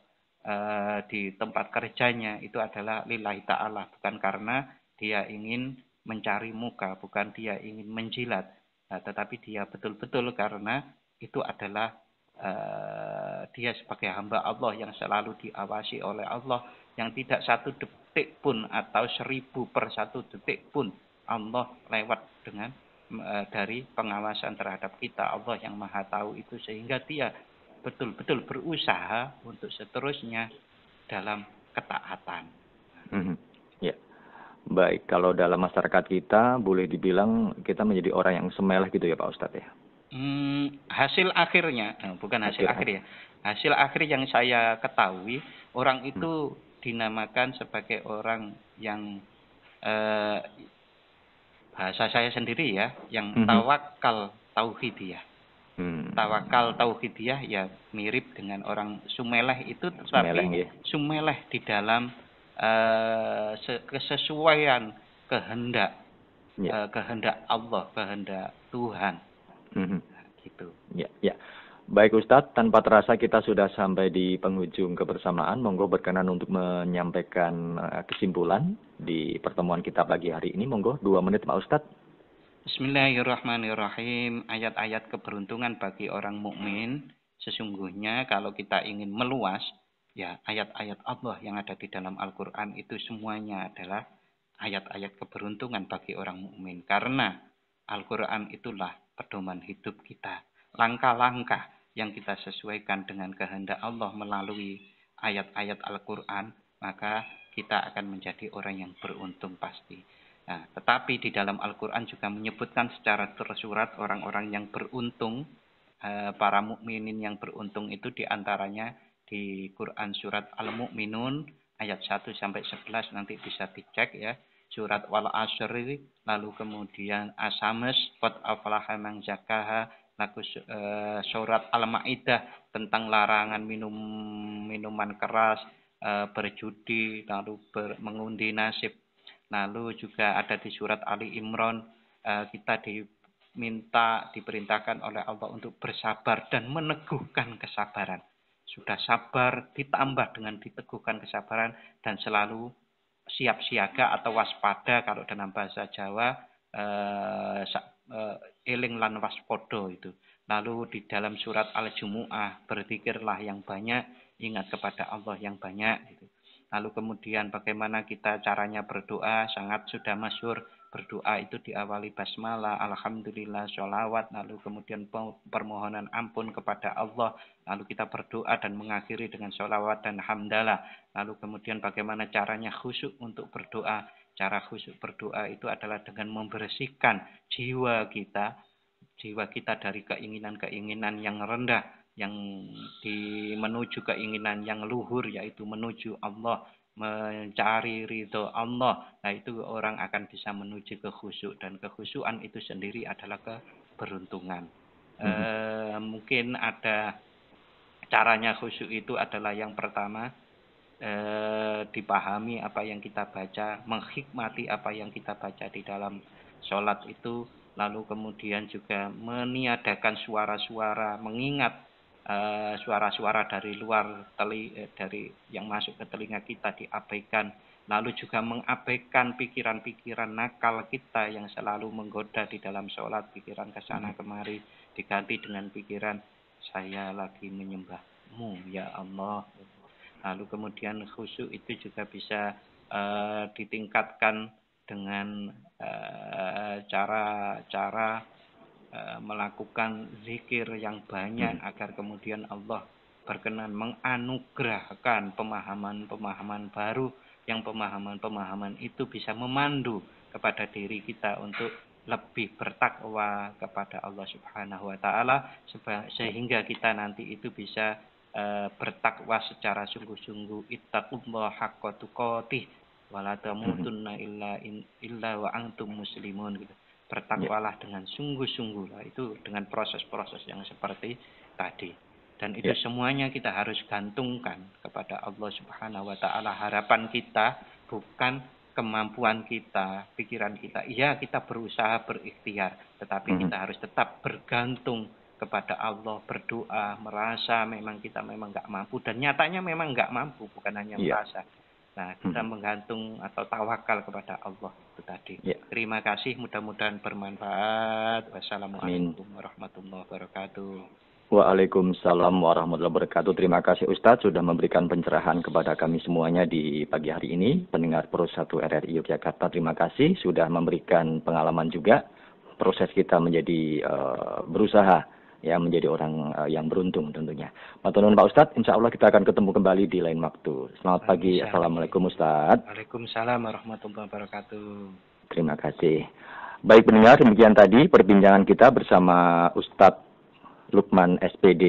di tempat kerjanya itu adalah lillahi ta'ala, bukan karena dia ingin mencari muka, bukan dia ingin menjilat, tetapi dia betul-betul karena itu adalah dia sebagai hamba Allah yang selalu diawasi oleh Allah, yang tidak satu detik pun atau 1000 per 1 detik pun Allah lewat dengan dari pengawasan terhadap kita. Allah yang maha tahu itu, sehingga dia betul-betul berusaha untuk seterusnya dalam ketaatan. Ya, baik. Kalau dalam masyarakat kita boleh dibilang kita menjadi orang yang semeleh gitu ya Pak Ustadz ya. Hasil akhirnya, bukan hasil akhir ya. Hasil akhir yang saya ketahui, orang itu dinamakan sebagai orang yang bahasa saya sendiri ya, yang tawakal tauhidiyah. Tawakal tauhidiyah ya mirip dengan orang sumeleh itu, tetapi sumeleh di dalam kesesuaian kehendak kehendak Allah, kehendak Tuhan. Gitu. Ya. Baik Ustadz, tanpa terasa kita sudah sampai di penghujung kebersamaan. Monggo berkenan untuk menyampaikan kesimpulan di pertemuan kita pagi hari ini. Monggo 2 menit Pak Ustadz. Bismillahirrahmanirrahim. Ayat-ayat keberuntungan bagi orang mukmin. Sesungguhnya kalau kita ingin meluas, ya ayat-ayat Allah yang ada di dalam Al-Quran itu semuanya adalah ayat-ayat keberuntungan bagi orang mukmin. Karena Al-Quran itulah pedoman hidup kita. Langkah-langkah yang kita sesuaikan dengan kehendak Allah melalui ayat-ayat Al-Quran, maka kita akan menjadi orang yang beruntung pasti. Nah, tetapi di dalam Al-Quran juga menyebutkan secara tersurat orang-orang yang beruntung, para mukminin yang beruntung itu diantaranya di Quran surat Al-Mu'minun ayat 1 sampai 11, nanti bisa dicek ya. Surat Wal Asri, lalu kemudian As-Samс, Qad aflaha man zakaha, lalu surat Al-Maidah tentang larangan minuman keras, berjudi, lalu mengundi nasib. Lalu juga ada di surat Ali Imran, kita diperintahkan oleh Allah untuk bersabar dan meneguhkan kesabaran. Sudah sabar ditambah dengan diteguhkan kesabaran dan selalu siap siaga atau waspada, kalau dalam bahasa Jawa eling lan waspodo itu. Lalu di dalam surat Al-Jumu'ah, berzikirlah yang banyak, ingat kepada Allah yang banyak gitu. Lalu kemudian bagaimana kita caranya berdoa, sangat sudah masyhur. Berdoa itu diawali basmalah, alhamdulillah, sholawat, lalu kemudian permohonan ampun kepada Allah. Lalu kita berdoa dan mengakhiri dengan sholawat dan hamdalah. Lalu kemudian bagaimana caranya khusyuk untuk berdoa. Cara khusyuk berdoa itu adalah dengan membersihkan jiwa kita dari keinginan-keinginan yang rendah, yang menuju keinginan yang luhur, yaitu menuju Allah, mencari ridho Allah. Nah, itu orang akan bisa menuju ke khusyuk, dan kekhusyuan itu sendiri adalah keberuntungan. Mungkin ada caranya khusyuk itu adalah yang pertama, dipahami apa yang kita baca, menghikmati apa yang kita baca di dalam sholat itu, lalu kemudian juga meniadakan suara-suara, mengingat suara-suara dari luar dari yang masuk ke telinga kita diabaikan, lalu juga mengabaikan pikiran-pikiran nakal kita yang selalu menggoda di dalam sholat, pikiran kesana kemari, diganti dengan pikiran saya lagi menyembahmu ya Allah. Lalu kemudian khusyuk itu juga bisa ditingkatkan dengan cara-cara melakukan zikir yang banyak, agar kemudian Allah berkenan menganugerahkan pemahaman-pemahaman baru, yang pemahaman-pemahaman itu bisa memandu kepada diri kita untuk lebih bertakwa kepada Allah Subhanahu wa taala, sehingga kita nanti itu bisa bertakwa secara sungguh-sungguh. Ittaqullaha haqqa tuqatih wa la tamutunna illa wa antum muslimun gitu. Bertakwalah dengan sungguh-sungguh lah, itu dengan proses-proses yang seperti tadi. Dan itu semuanya kita harus gantungkan kepada Allah Subhanahu wa taala. Harapan kita bukan kemampuan kita, pikiran kita. Iya, kita berusaha berikhtiar, tetapi kita harus tetap bergantung kepada Allah, berdoa, merasa memang kita memang nggak mampu, dan nyatanya memang nggak mampu, bukan hanya merasa. Nah, kita menggantung atau tawakal kepada Allah itu tadi. Terima kasih, mudah-mudahan bermanfaat. Wassalamualaikum warahmatullahi wabarakatuh. Waalaikumsalam warahmatullahi wabarakatuh. Terima kasih Ustadz sudah memberikan pencerahan kepada kami semuanya di pagi hari ini. Pendengar Pro 1 RRI Yogyakarta, terima kasih sudah memberikan pengalaman juga. Proses kita menjadi berusaha ya menjadi orang yang beruntung tentunya. Matur nuwun Pak Ustadz, insya Allah kita akan ketemu kembali di lain waktu. Selamat pagi, Assalamualaikum Ustadz. Waalaikumsalam warahmatullahi wabarakatuh. Terima kasih. Baik pendengar, demikian tadi perbincangan kita bersama Ustadz Lukman SPD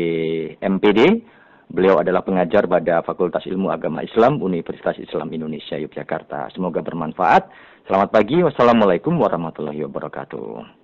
MPD. Beliau adalah pengajar pada Fakultas Ilmu Agama Islam Universitas Islam Indonesia Yogyakarta. Semoga bermanfaat. Selamat pagi, wassalamualaikum warahmatullahi wabarakatuh.